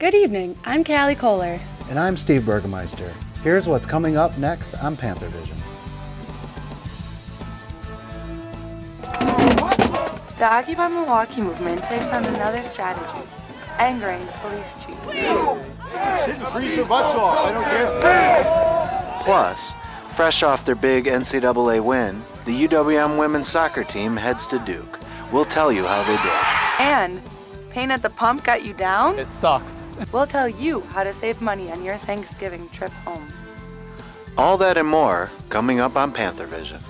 Good evening, I'm Callie Kohler. And I'm Steve Burgemeister. Here's what's coming up next on Panthervision. The Occupy Milwaukee movement takes on another strategy, angering the police chief. Sit and freeze their butts off, I don't care. Plus, fresh off their big NCAA win, the UW women's soccer team heads to Duke. We'll tell you how they did. And pain at the pump got you down? It sucks. We'll tell you how to save money on your Thanksgiving trip home. All that and more coming up on Panthervision.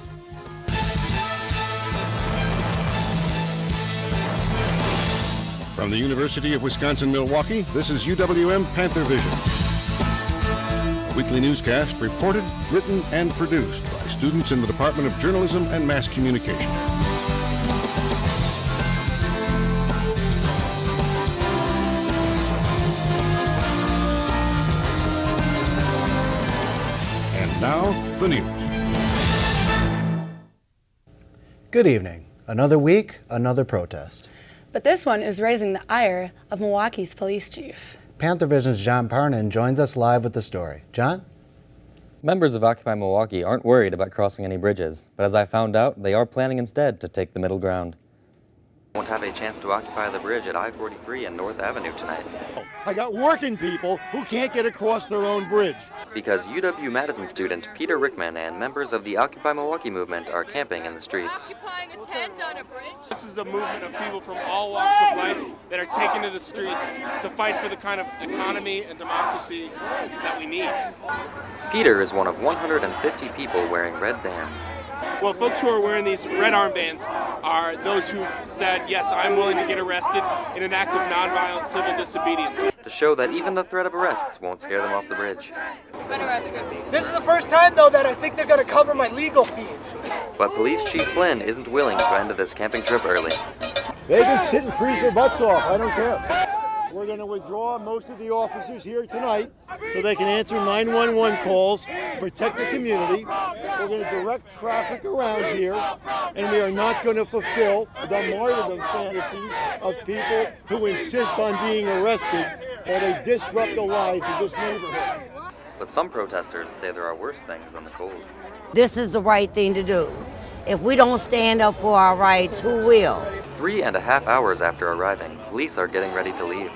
From the University of Wisconsin-Milwaukee, this is UW Panthervision. A weekly newscast reported, written, and produced by students in the Department of Journalism and Mass Communication. And now, the news. Good evening. Another week, another protest. But this one is raising the ire of Milwaukee's police chief. Panthervision's John Parnan joins us live with the story. John? Members of Occupy Milwaukee aren't worried about crossing any bridges, but as I found out, they are planning instead to take the middle ground. Won't have a chance to occupy the bridge at I-43 and North Avenue tonight. I got working people who can't get across their own bridge. Because UW-Madison student Peter Rickman and members of the Occupy Milwaukee movement are camping in the streets. Occupying a tent on a bridge. This is a movement of people from all walks of life that are taking to the streets to fight for the kind of economy and democracy that we need. Peter is one of 150 people wearing red bands. Well, folks who are wearing these red armbands are those who said, yes, I'm willing to get arrested in an act of nonviolent civil disobedience. To show that even the threat of arrests won't scare them off the bridge. This is the first time, though, that I think they're going to cover my legal fees. But Police Chief Flynn isn't willing to end this camping trip early. They can sit and freeze their butts off, I don't care. We're going to withdraw most of the officers here tonight so they can answer 911 calls, protect the community. We're going to direct traffic around here, and we are not going to fulfill the martyrdom fantasies of people who insist on being arrested or they disrupt the lives of this neighborhood. But some protesters say there are worse things than the cold. This is the right thing to do. If we don't stand up for our rights, who will? 3.5 hours after arriving, police are getting ready to leave.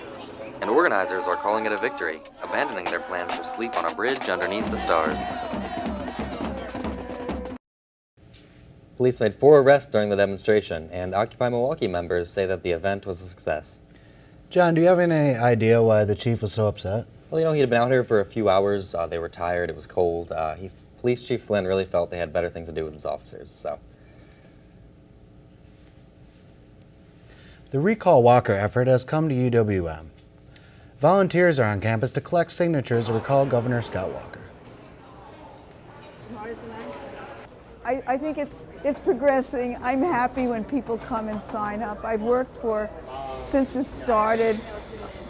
And organizers are calling it a victory, abandoning their plans to sleep on a bridge underneath the stars. Police made 4 arrests during the demonstration, and Occupy Milwaukee members say that the event was a success. John, do you have any idea why the chief was so upset? Well, you know, he had been out here for a few hours. They were tired. It was cold. Police Chief Flynn really felt they had better things to do with his officers, so. The Recall Walker effort has come to UWM. Volunteers are on campus to collect signatures to recall Governor Scott Walker. I think it's progressing. I'm happy when people come and sign up. I've worked since it started,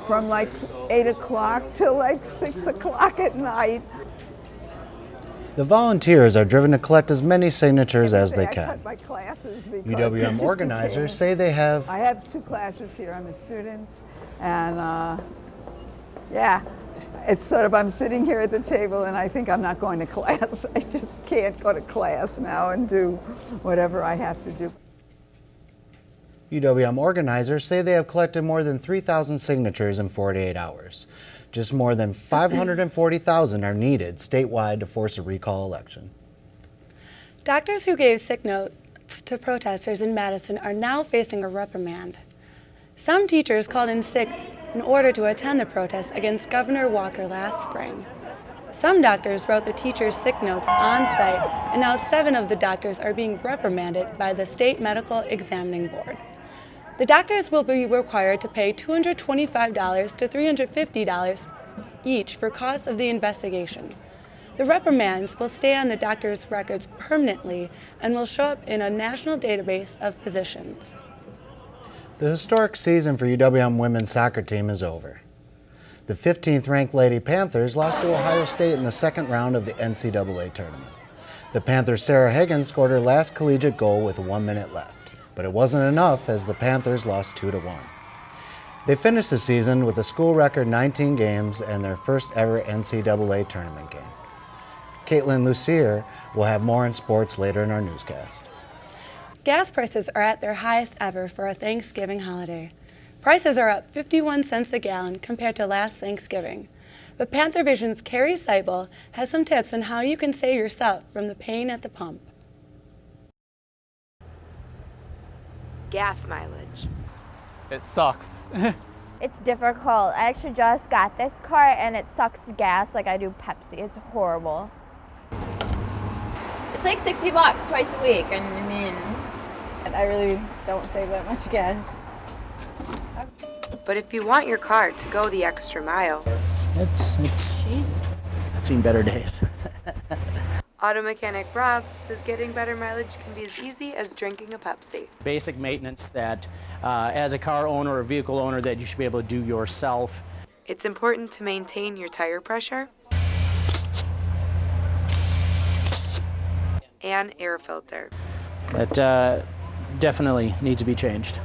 from like 8 o'clock till like 6 o'clock at night. The volunteers are driven to collect as many signatures as they I can. cut my classes because UWM organizers say they have... I have 2 classes here. I'm a student, and yeah, it's sort of, I'm sitting here at the table and I think I'm not going to class. I just can't go to class now and do whatever I have to do. UWM organizers say they have collected more than 3,000 signatures in 48 hours. Just more than 540,000 are needed statewide to force a recall election. Doctors who gave sick notes to protesters in Madison are now facing a reprimand. Some teachers called in sick in order to attend the protest against Governor Walker last spring. Some doctors wrote the teachers' sick notes on site, and now 7 of the doctors are being reprimanded by the State Medical Examining Board. The doctors will be required to pay $225 to $350 each for costs of the investigation. The reprimands will stay on the doctors' records permanently and will show up in a national database of physicians. The historic season for UWM women's soccer team is over. The 15th ranked Lady Panthers lost to Ohio State in the second round of the NCAA tournament. The Panthers' Sarah Higgins scored her last collegiate goal with 1 minute left, but it wasn't enough as the Panthers lost 2-1. They finished the season with a school record 19 games and their first ever NCAA tournament game. Caitlin Lucier will have more on sports later in our newscast. Gas prices are at their highest ever for a Thanksgiving holiday. Prices are up 51 cents a gallon compared to last Thanksgiving. But Panthervision's Carrie Seibel has some tips on how you can save yourself from the pain at the pump. Gas mileage. It sucks. It's difficult. I actually just got this car and it sucks gas like I do Pepsi. It's horrible. It's like $60 twice a week, and I mean, I really don't save that much gas. But if you want your car to go the extra mile, I've seen better days. auto mechanic Rob says getting better mileage can be as easy as drinking a Pepsi. Basic maintenance that as a car owner or vehicle owner that you should be able to do yourself. It's important to maintain your tire pressure and air filter. That definitely needs to be changed.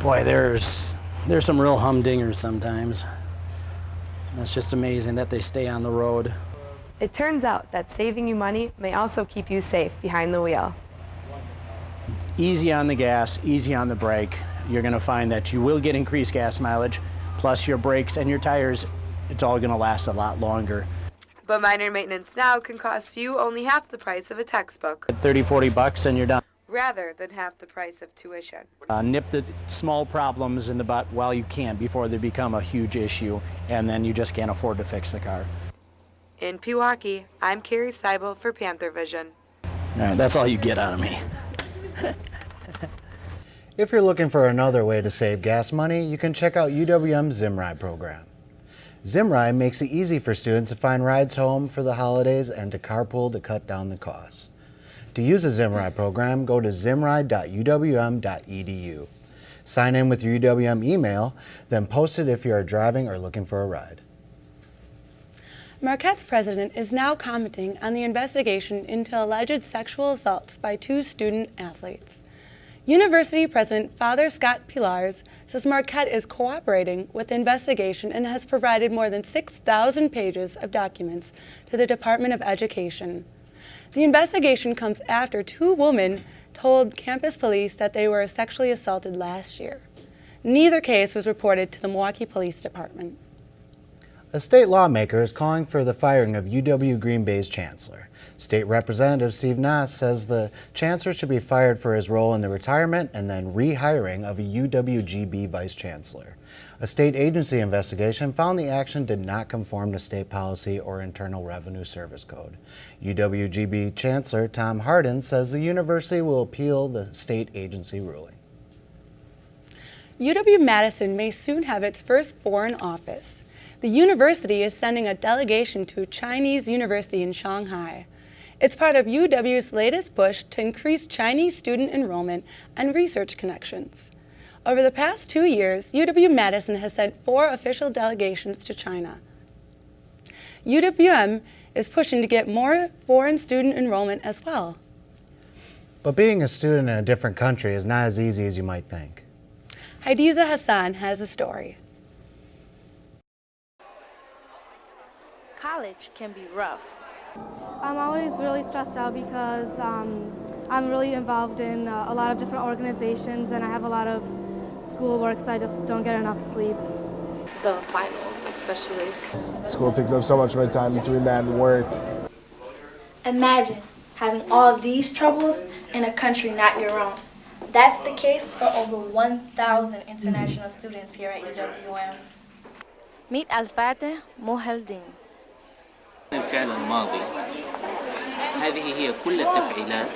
Boy, there's some real humdingers sometimes. It's just amazing that they stay on the road. It turns out that saving you money may also keep you safe behind the wheel. Easy on the gas, easy on the brake. You're gonna find that you will get increased gas mileage, plus your brakes and your tires, it's all gonna last a lot longer. But minor maintenance now can cost you only half the price of a textbook, $30-40 and you're done. rather than half the price of tuition. Nip the small problems in the butt while you can before they become a huge issue, and then you just can't afford to fix the car. In Pewaukee, I'm Carrie Seibel for Panthervision. All right, that's all you get out of me. If you're looking for another way to save gas money, you can check out UWM's Zimride program. Zimride makes it easy for students to find rides home for the holidays and to carpool to cut down the costs. To use the Zimride program, go to zimride.uwm.edu. Sign in with your UWM email, then post it if you are driving or looking for a ride. Marquette's president is now commenting on the investigation into alleged sexual assaults by 2 student athletes. University President Father Scott Pilars says Marquette is cooperating with the investigation and has provided more than 6,000 pages of documents to the Department of Education. The investigation comes after 2 women told campus police that they were sexually assaulted last year. Neither case was reported to the Milwaukee Police Department. A state lawmaker is calling for the firing of UW Green Bay's chancellor. State Representative Steve Nass says the chancellor should be fired for his role in the retirement and then rehiring of a UW-GB vice chancellor. A state agency investigation found the action did not conform to state policy or Internal Revenue Service Code. UW-GB Chancellor Tom Hardin says the university will appeal the state agency ruling. UW-Madison may soon have its first foreign office. The university is sending a delegation to a Chinese university in Shanghai. It's part of UW's latest push to increase Chinese student enrollment and research connections. Over the past 2 years, UW-Madison has sent 4 official delegations to China. UWM is pushing to get more foreign student enrollment as well. But being a student in a different country is not as easy as you might think. Hadiza Hassan has a story. College can be rough. I'm always really stressed out because I'm really involved in a lot of different organizations and I have a lot of schoolwork, so I just don't get enough sleep. The finals, especially. School takes up so much of my time between that and work. Imagine having all these troubles in a country not your own. That's the case for over 1,000 international students here at UWM. Meet Al-Fateh Muhaldin. الفعل الماضي هذه هي كل التفعيلات.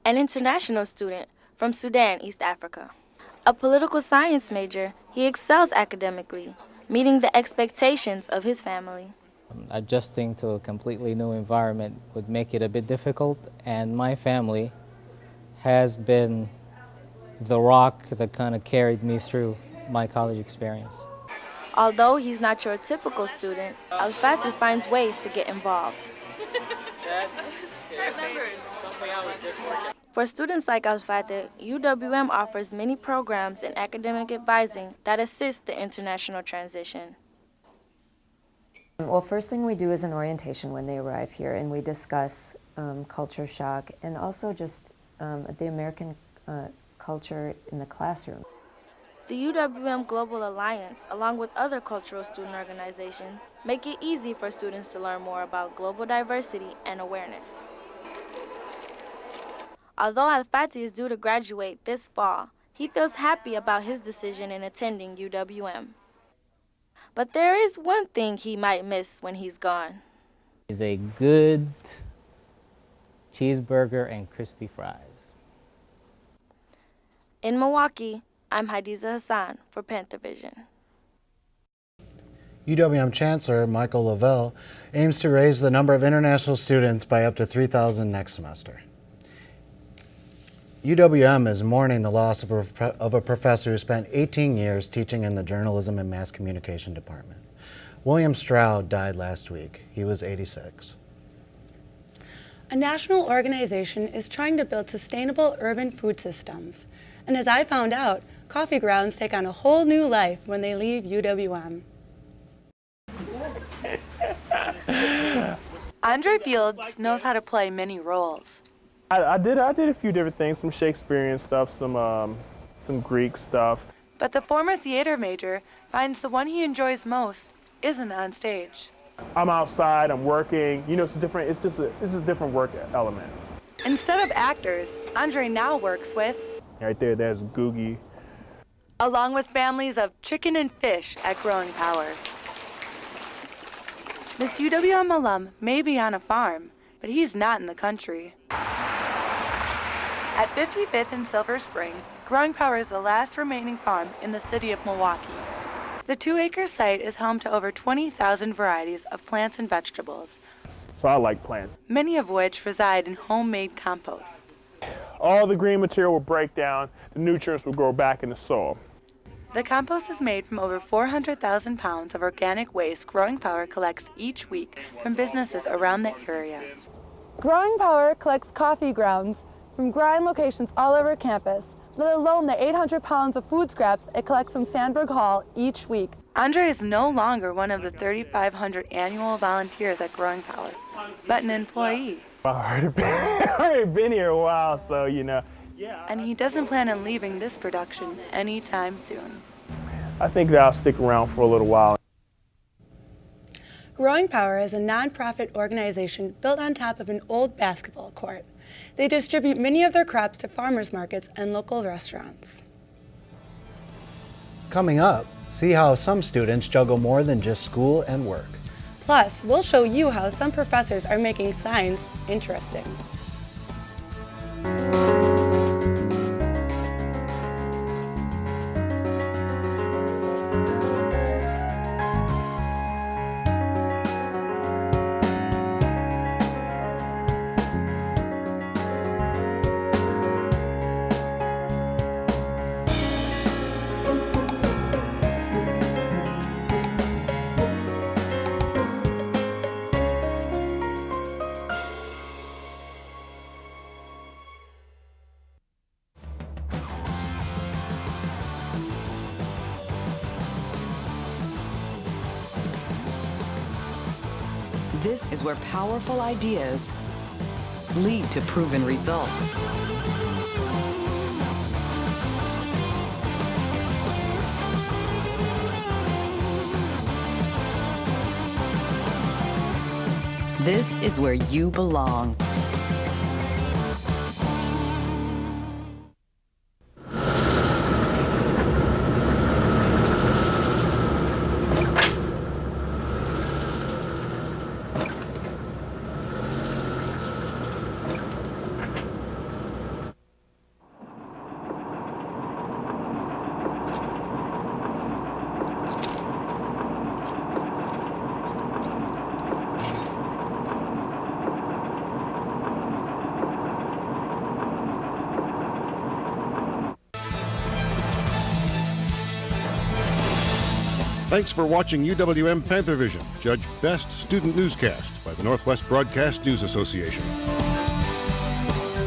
An international student from Sudan, East Africa. A political science major, he excels academically, meeting the expectations of his family. Adjusting to a completely new environment would make it a bit difficult, and my family has been the rock that kind of carried me through my college experience. Although he's not your typical student, Al-Fatih finds ways to get involved. For students like Al-Fateh, UWM offers many programs in academic advising that assist the international transition. Well, first thing we do is an orientation when they arrive here, and we discuss culture shock and also just the American culture in the classroom. The UWM Global Alliance, along with other cultural student organizations, make it easy for students to learn more about global diversity and awareness. Although Al-Fatih is due to graduate this fall, he feels happy about his decision in attending UWM. But there is one thing he might miss when he's gone. Is a good cheeseburger and crispy fries. In Milwaukee, I'm Hadiza Hassan for Panthervision. UWM Chancellor Michael Lavelle aims to raise the number of international students by up to 3,000 next semester. UWM is mourning the loss of a professor who spent 18 years teaching in the Journalism and Mass Communication Department. William Stroud died last week. He was 86. A national organization is trying to build sustainable urban food systems. And as I found out, coffee grounds take on a whole new life when they leave UWM. Andre Fields knows how to play many roles. I did a few different things, some Shakespearean stuff, some Greek stuff. But the former theater major finds the one he enjoys most isn't on stage. I'm outside, I'm working, you know, it's just a different work element. Instead of actors, Andre now works with... Right there, there's Googie. Along with families of chicken and fish at Growing Power. This UWM alum may be on a farm, but he's not in the country. At 55th and Silver Spring, Growing Power is the last remaining farm in the city of Milwaukee. The 2-acre site is home to over 20,000 varieties of plants and vegetables. So I like plants. Many of which reside in homemade compost. All the green material will break down, the nutrients will grow back in the soil. The compost is made from over 400,000 pounds of organic waste Growing Power collects each week from businesses around the area. Growing Power collects coffee grounds from grind locations all over campus, let alone the 800 pounds of food scraps it collects from Sandberg Hall each week. Andre is no longer one of the 3,500 annual volunteers at Growing Power, but an employee. I've already been here a while, so, you know. And he doesn't plan on leaving this production anytime soon. I think that I'll stick around for a little while. Growing Power is a nonprofit organization built on top of an old basketball court. They distribute many of their crops to farmers markets and local restaurants. Coming up, see how some students juggle more than just school and work. Plus, we'll show you how some professors are making science interesting. This is where powerful ideas lead to proven results. This is where you belong. Thanks for watching UWM Panthervision, Judge Best Student Newscast by the Northwest Broadcast News Association.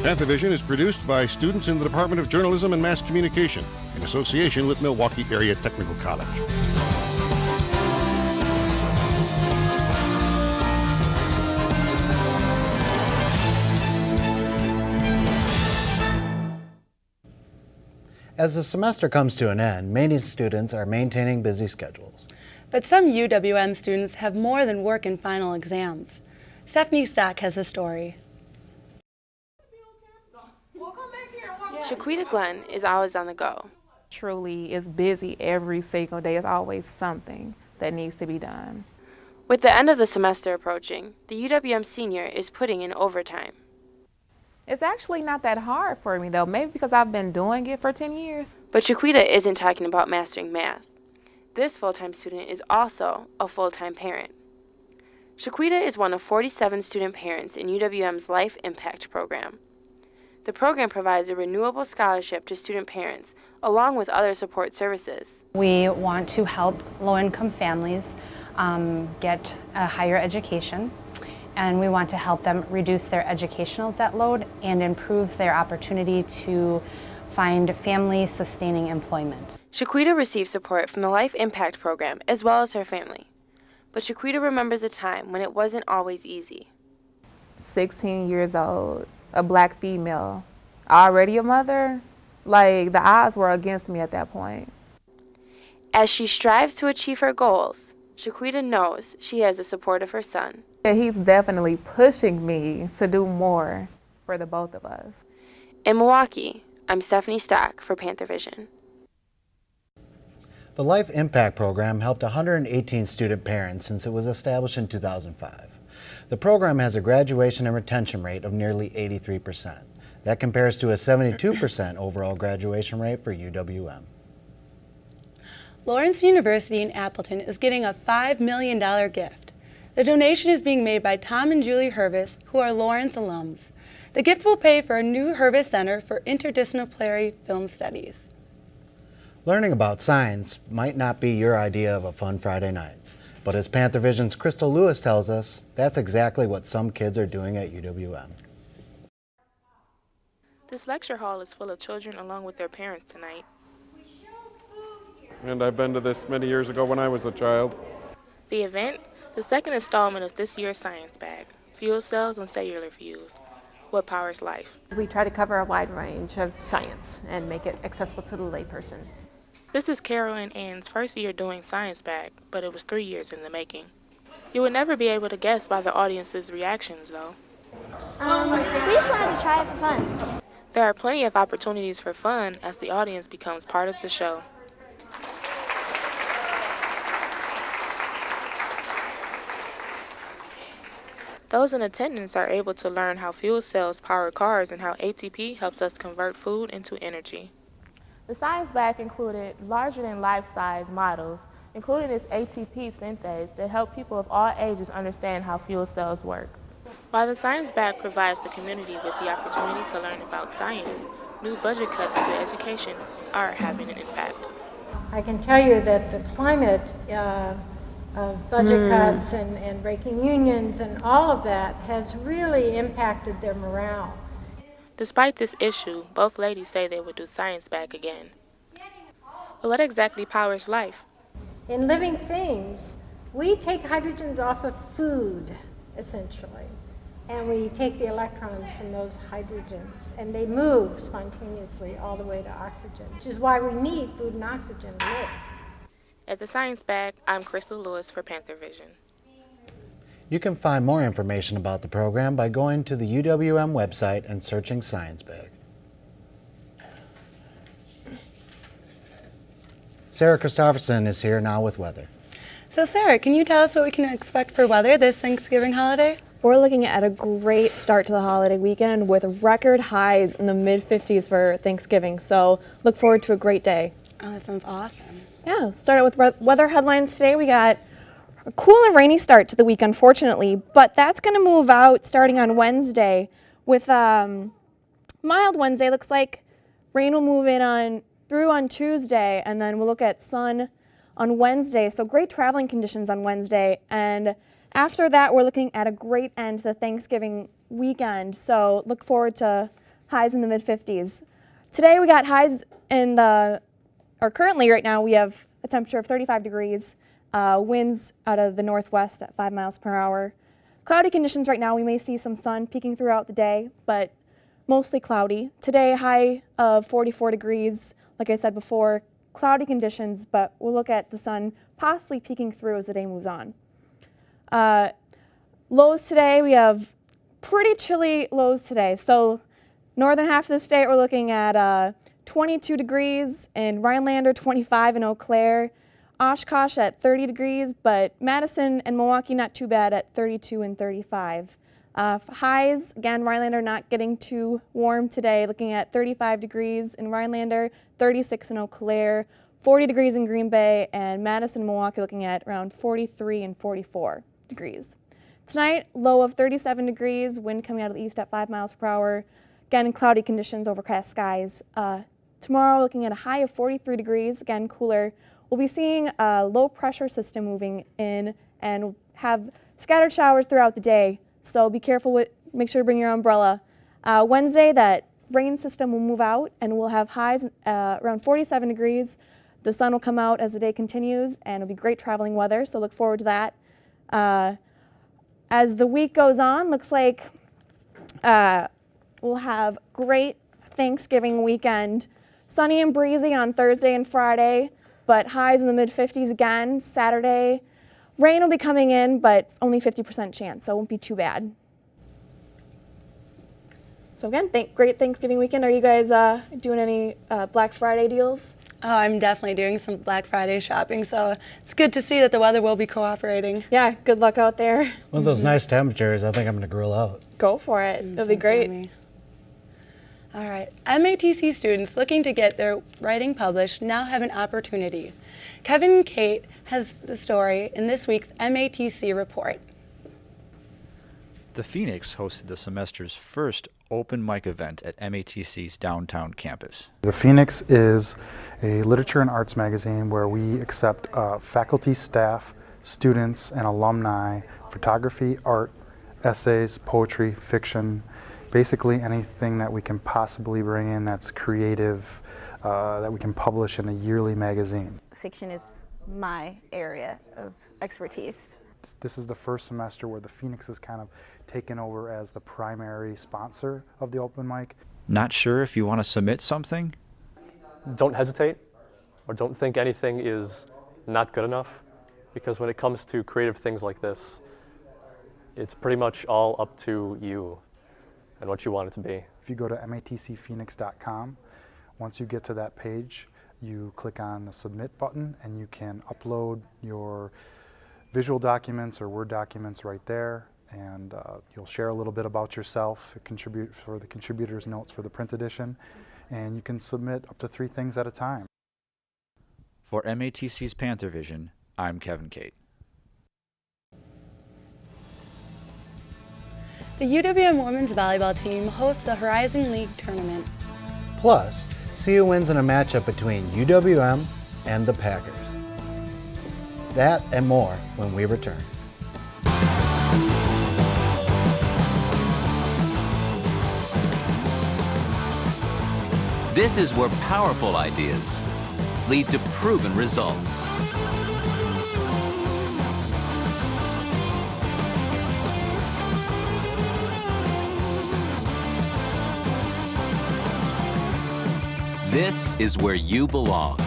Panthervision is produced by students in the Department of Journalism and Mass Communication in association with Milwaukee Area Technical College. As the semester comes to an end, many students are maintaining busy schedules. But some UWM students have more than work and final exams. Stephanie Stock has a story. Shaquita Glenn is always on the go. Truly is busy every single day. There's always something that needs to be done. With the end of the semester approaching, the UWM senior is putting in overtime. It's actually not that hard for me though, maybe because I've been doing it for 10 years. But Shaquita isn't talking about mastering math. This full-time student is also a full-time parent. Shaquita is one of 47 student parents in UWM's Life Impact program. The program provides a renewable scholarship to student parents, along with other support services. We want to help low-income families get a higher education, and we want to help them reduce their educational debt load and improve their opportunity to find family-sustaining employment. Shaquita received support from the Life Impact program as well as her family. But Shaquita remembers a time when it wasn't always easy. 16 years old, a black female, already a mother, like the odds were against me at that point. As she strives to achieve her goals, Shaquita knows she has the support of her son. He's definitely pushing me to do more for the both of us. In Milwaukee, I'm Stephanie Stock for Panthervision. The Life Impact program helped 118 student parents since it was established in 2005. The program has a graduation and retention rate of nearly 83%. That compares to a 72% overall graduation rate for UWM. Lawrence University in Appleton is getting a $5 million gift. The donation is being made by Tom and Julie Hervis, who are Lawrence alums. The gift will pay for a new Hervis Center for Interdisciplinary Film Studies. Learning about science might not be your idea of a fun Friday night, but as Panthervision's Crystal Lewis tells us, that's exactly what some kids are doing at UWM. This lecture hall is full of children along with their parents tonight. And I've been to this many years ago when I was a child. The event, the second installment of this year's science bag, fuel cells and cellular fuels. What powers life? We try to cover a wide range of science and make it accessible to the layperson. This is Carol and Ann's first year doing science bag, but it was 3 years in the making. You would never be able to guess by the audience's reactions, though. We just wanted to try it for fun. There are plenty of opportunities for fun as the audience becomes part of the show. Those in attendance are able to learn how fuel cells power cars and how ATP helps us convert food into energy. The science bag included larger-than-life-size models, including this ATP synthase that help people of all ages understand how fuel cells work. While the science bag provides the community with the opportunity to learn about science, new budget cuts to education are having an impact. I can tell you that the climate of budget cuts and breaking unions and all of that has really impacted their morale. Despite this issue, both ladies say they would do science back again. But what exactly powers life? In living things, we take hydrogens off of food, essentially, and we take the electrons from those hydrogens, and they move spontaneously all the way to oxygen, which is why we need food and oxygen to live. At the Science Bag, I'm Crystal Lewis for Panthervision. You can find more information about the program by going to the UWM website and searching Science Bag. Sarah Christopherson is here now with weather. So Sarah, can you tell us what we can expect for weather this Thanksgiving holiday? We're looking at a great start to the holiday weekend with record highs in the mid-50s for Thanksgiving, so look forward to a great day. Oh, that sounds awesome. Yeah, start out with weather headlines today. We got a cool and rainy start to the week, unfortunately, but that's going to move out starting on Wednesday with mild Wednesday. Looks like rain will move in through on Tuesday, and then we'll look at sun on Wednesday. So great traveling conditions on Wednesday, and after that, we're looking at a great end to the Thanksgiving weekend. So look forward to highs in the mid-50s. Today we got highs in currently right now we have a temperature of 35 degrees, winds out of the northwest at 5 miles per hour. Cloudy conditions right now, we may see some sun peeking throughout the day, but mostly cloudy. Today, high of 44 degrees, like I said before, cloudy conditions, but we'll look at the sun possibly peeking through as the day moves on. Lows today, we have pretty chilly lows today. So northern half of the state, we're looking at 22 degrees in Rhinelander, 25 in Eau Claire, Oshkosh at 30 degrees, but Madison and Milwaukee not too bad at 32 and 35. Highs, again, Rhinelander not getting too warm today, looking at 35 degrees in Rhinelander, 36 in Eau Claire, 40 degrees in Green Bay, and Madison and Milwaukee looking at around 43 and 44 degrees. Tonight, low of 37 degrees, wind coming out of the east at 5 miles per hour. Again, cloudy conditions, overcast skies. Tomorrow, looking at a high of 43 degrees, again, cooler. We'll be seeing a low pressure system moving in and have scattered showers throughout the day. So be careful make sure to bring your umbrella. Wednesday, that rain system will move out and we'll have highs around 47 degrees. The sun will come out as the day continues and it'll be great traveling weather, so look forward to that. As the week goes on, looks like we'll have great Thanksgiving weekend. Sunny and breezy on Thursday and Friday, but highs in the mid-50s again. Saturday, rain will be coming in, but only 50% chance, so it won't be too bad. So again, great Thanksgiving weekend. Are you guys doing any Black Friday deals? Oh, I'm definitely doing some Black Friday shopping, so it's good to see that the weather will be cooperating. Yeah, good luck out there. With those nice temperatures, I think I'm going to grill out. Go for it. It'll be great. Yummy. All right, MATC students looking to get their writing published now have an opportunity. Kevin and Kate has the story in this week's MATC report. The Phoenix hosted the semester's first open mic event at MATC's downtown campus. The Phoenix is a literature and arts magazine where we accept faculty, staff, students, and alumni, photography, art, essays, poetry, fiction, basically anything that we can possibly bring in that's creative, that we can publish in a yearly magazine. Fiction is my area of expertise. This is the first semester where the Phoenix is kind of taken over as the primary sponsor of the open mic. Not sure if you want to submit something? Don't hesitate, or don't think anything is not good enough, because when it comes to creative things like this, it's pretty much all up to you and what you want it to be. If you go to matcphoenix.com, once you get to that page, you click on the submit button and you can upload your visual documents or Word documents right there, and you'll share a little bit about yourself, contribute for the contributor's notes for the print edition, and you can submit up to 3 things at a time. For MATC's Panthervision, I'm Kevin Kate. The UWM women's volleyball team hosts the Horizon League tournament. Plus, see who wins in a matchup between UWM and the Packers. That and more when we return. This is where powerful ideas lead to proven results. This is where you belong.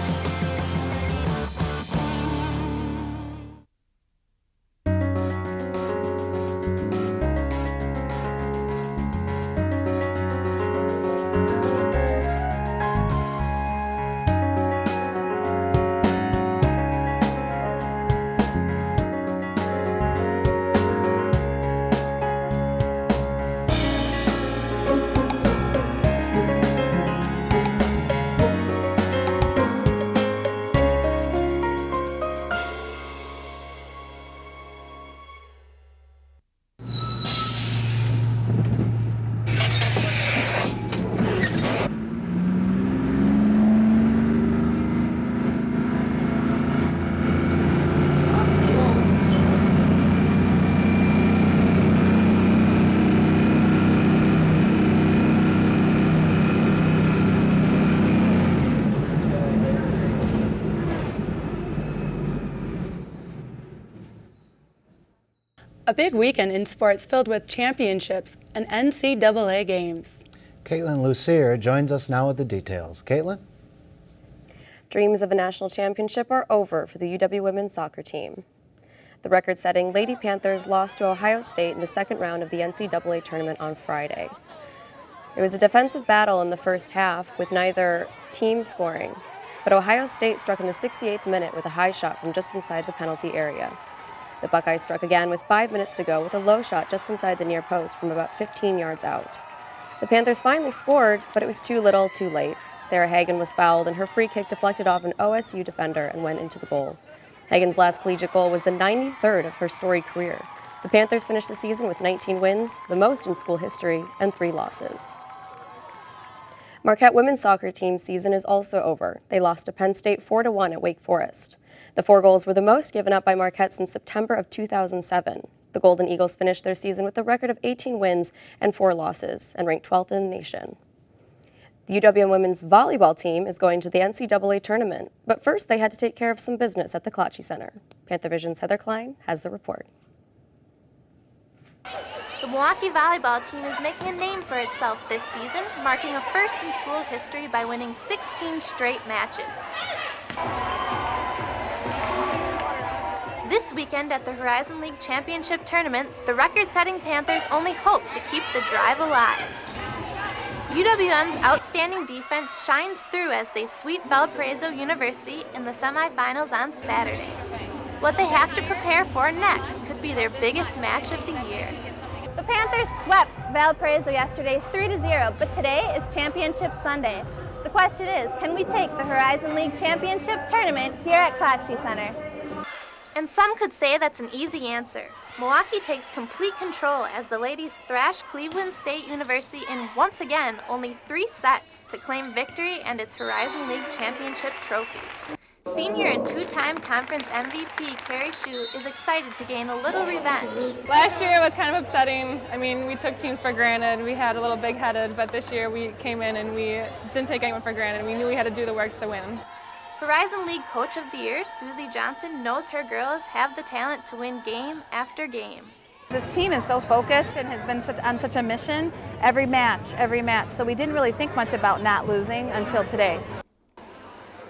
A big weekend in sports filled with championships and NCAA games. Caitlin Lucier joins us now with the details. Caitlin? Dreams of a national championship are over for the UW women's soccer team. The record-setting Lady Panthers lost to Ohio State in the second round of the NCAA tournament on Friday. It was a defensive battle in the first half with neither team scoring, but Ohio State struck in the 68th minute with a high shot from just inside the penalty area. The Buckeyes struck again with 5 minutes to go with a low shot just inside the near post from about 15 yards out. The Panthers finally scored, but it was too little, too late. Sarah Hagan was fouled and her free kick deflected off an OSU defender and went into the goal. Hagan's last collegiate goal was the 93rd of her storied career. The Panthers finished the season with 19 wins, the most in school history, and 3 losses. Marquette women's soccer team season is also over. They lost to Penn State 4-1 at Wake Forest. The 4 goals were the most given up by Marquette since September of 2007. The Golden Eagles finished their season with a record of 18 wins and 4 losses and ranked 12th in the nation. The UW women's volleyball team is going to the NCAA tournament, but first they had to take care of some business at the Klatsche Center. Panthervision's Heather Klein has the report. The Milwaukee volleyball team is making a name for itself this season, marking a first in school history by winning 16 straight matches. This weekend at the Horizon League Championship Tournament, the record-setting Panthers only hope to keep the drive alive. UWM's outstanding defense shines through as they sweep Valparaiso University in the semifinals on Saturday. What they have to prepare for next could be their biggest match of the year. The Panthers swept Valparaiso yesterday 3-0, but today is Championship Sunday. The question is, can we take the Horizon League Championship Tournament here at Klatsche Center? And some could say that's an easy answer. Milwaukee takes complete control as the ladies thrash Cleveland State University in, once again, only 3 sets to claim victory and its Horizon League Championship trophy. Senior and 2-time conference MVP Carrie Shue is excited to gain a little revenge. Last year it was kind of upsetting. I mean, we took teams for granted. We had a little big-headed, but this year we came in and we didn't take anyone for granted. We knew we had to do the work to win. Horizon League Coach of the Year, Susie Johnson, knows her girls have the talent to win game after game. This team is so focused and has been on such a mission every match. So we didn't really think much about not losing until today.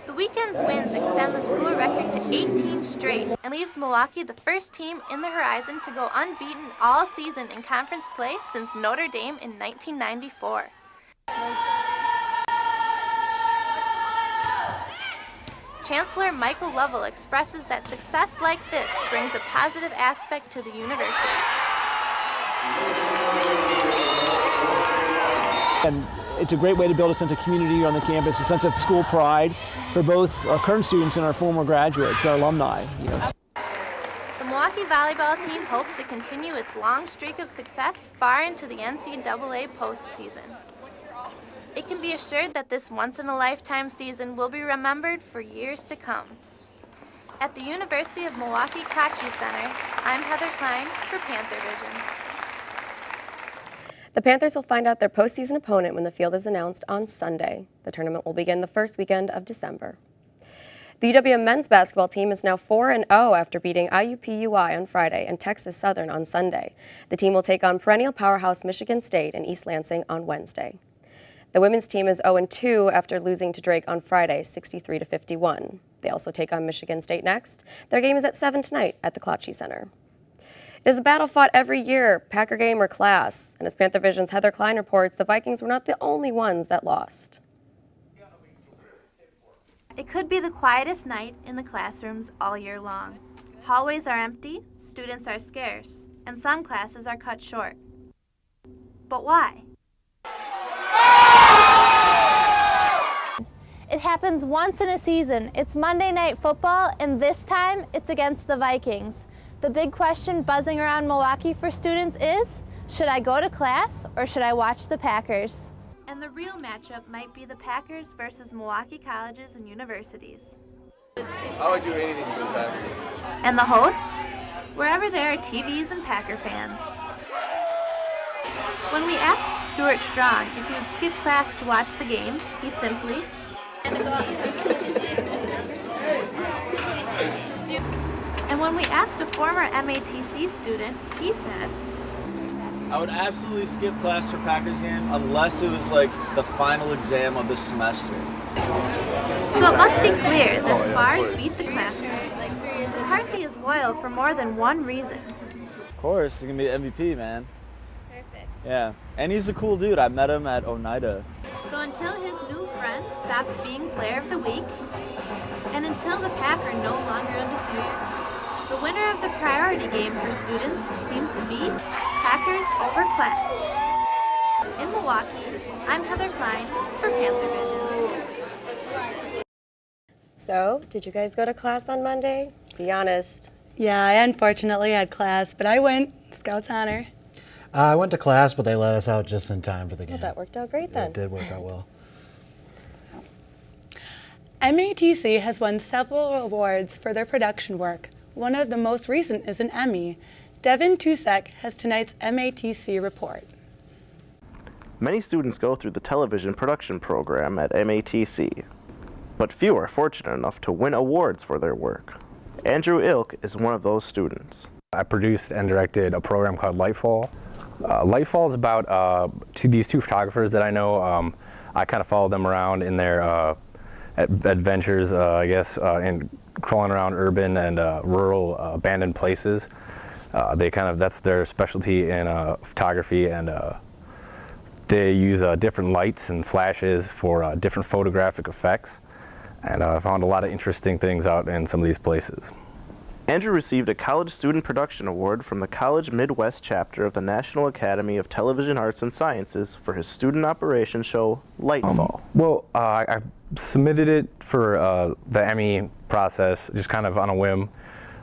The weekend's wins extend the school record to 18 straight and leaves Milwaukee the first team in the Horizon to go unbeaten all season in conference play since Notre Dame in 1994. Chancellor Michael Lovell expresses that success like this brings a positive aspect to the university. And it's a great way to build a sense of community on the campus, a sense of school pride for both our current students and our former graduates, our alumni. The Milwaukee volleyball team hopes to continue its long streak of success far into the NCAA postseason. It can be assured that this once-in-a-lifetime season will be remembered for years to come. At the University of Milwaukee Klatsche Center, I'm Heather Klein for Panthervision. The Panthers will find out their postseason opponent when the field is announced on Sunday. The tournament will begin the first weekend of December. The UW men's basketball team is now 4-0 after beating IUPUI on Friday and Texas Southern on Sunday. The team will take on perennial powerhouse Michigan State and East Lansing on Wednesday. The women's team is 0-2 after losing to Drake on Friday, 63-51. They also take on Michigan State next. Their game is at 7 tonight at the Klatsche Center. It is a battle fought every year, Packer game or class. And as Panthervision's Heather Klein reports, the Vikings were not the only ones that lost. It could be the quietest night in the classrooms all year long. Hallways are empty, students are scarce, and some classes are cut short. But why? It happens once in a season. It's Monday Night Football, and this time it's against the Vikings. The big question buzzing around Milwaukee for students is, should I go to class or should I watch the Packers? And the real matchup might be the Packers versus Milwaukee colleges and universities. I would do anything for the Packers. And the host? Wherever there are TVs and Packer fans. When we asked Stuart Strong if he would skip class to watch the game, he simply... And when we asked a former MATC student, he said, I would absolutely skip class for Packers game unless it was like the final exam of the semester. So it must be clear that the bars beat the classroom. McCarthy is loyal for more than one reason. Of course, he's gonna be the MVP, man. Perfect. Yeah, and he's a cool dude. I met him at Oneida. So until his new friend stops being player of the week, and until the Pack are no longer undefeated, the winner of the priority game for students seems to be Packers over class. In Milwaukee, I'm Heather Klein for Panthervision. So, did you guys go to class on Monday? Be honest. Yeah, I unfortunately had class, but I went. Scouts honor. I went to class, but they let us out just in time for the game. Well, that worked out great then. It did work out well. MATC has won several awards for their production work. One of the most recent is an Emmy. Devin Tusek has tonight's MATC report. Many students go through the television production program at MATC, but few are fortunate enough to win awards for their work. Andrew Ilk is one of those students. I produced and directed a program called Lightfall. Lightfall is about these two photographers that I know. I kind of follow them around in their adventures, I guess, in crawling around urban and rural abandoned places. That's their specialty in photography, and they use different lights and flashes for different photographic effects. And I found a lot of interesting things out in some of these places. Andrew received a College Student Production Award from the College Midwest chapter of the National Academy of Television Arts and Sciences for his student operation show, Lightfall. I submitted it for the Emmy process, just kind of on a whim.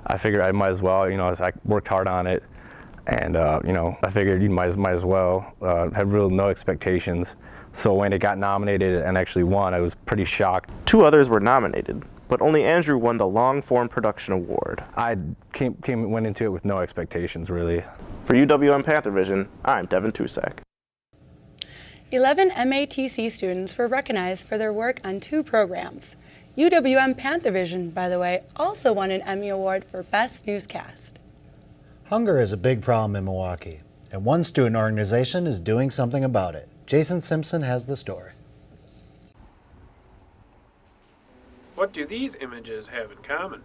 I figured I might as well, I worked hard on it, and I figured you might as well. Had really no expectations. So when it got nominated and actually won, I was pretty shocked. 2 others were nominated, but only Andrew won the Long-Form Production Award. I went into it with no expectations, really. For UW-M Panthervision, I'm Devin Tusek. 11 MATC students were recognized for their work on 2 programs. UW-M Panthervision, by the way, also won an Emmy Award for Best Newscast. Hunger is a big problem in Milwaukee, and one student organization is doing something about it. Jason Simpson has the story. What do these images have in common?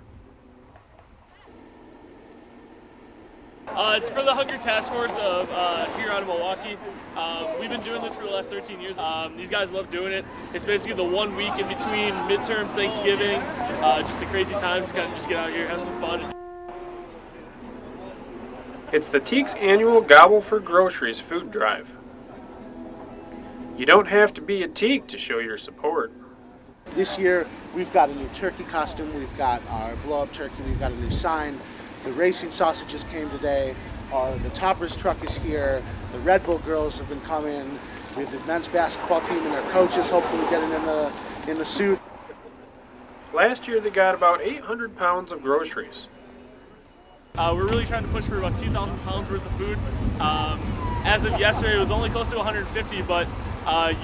It's for the Hunger Task Force of here out of Milwaukee. We've been doing this for the last 13 years. These guys love doing it. It's basically the 1 week in between midterms, Thanksgiving, just a crazy time to kind of just get out here, have some fun. It's the Teak's annual Gobble for Groceries food drive. You don't have to be a Teak to show your support. This year, we've got a new turkey costume, we've got our blow-up turkey, we've got a new sign. The racing sausages came today. The Toppers truck is here. The Red Bull girls have been coming. We have the men's basketball team and their coaches hopefully getting in the suit. Last year, they got about 800 pounds of groceries. We're really trying to push for about 2,000 pounds worth of food. As of yesterday, it was only close to 150, but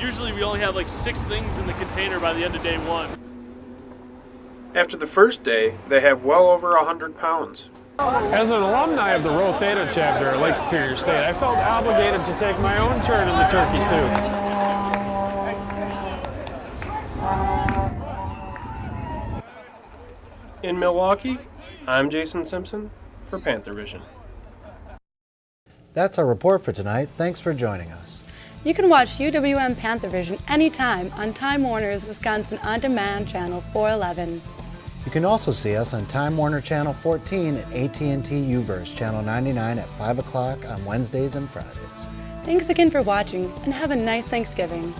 usually we only have like 6 things in the container by the end of day 1. After the first day, they have well over 100 pounds. As an alumni of the Rho Theta chapter at Lake Superior State, I felt obligated to take my own turn in the turkey soup. In Milwaukee, I'm Jason Simpson for Panthervision. That's our report for tonight. Thanks for joining us. You can watch UW-M Panthervision anytime on Time Warner's Wisconsin On Demand Channel 411. You can also see us on Time Warner Channel 14 and AT&T U-verse Channel 99 at 5 o'clock on Wednesdays and Fridays. Thanks again for watching, and have a nice Thanksgiving.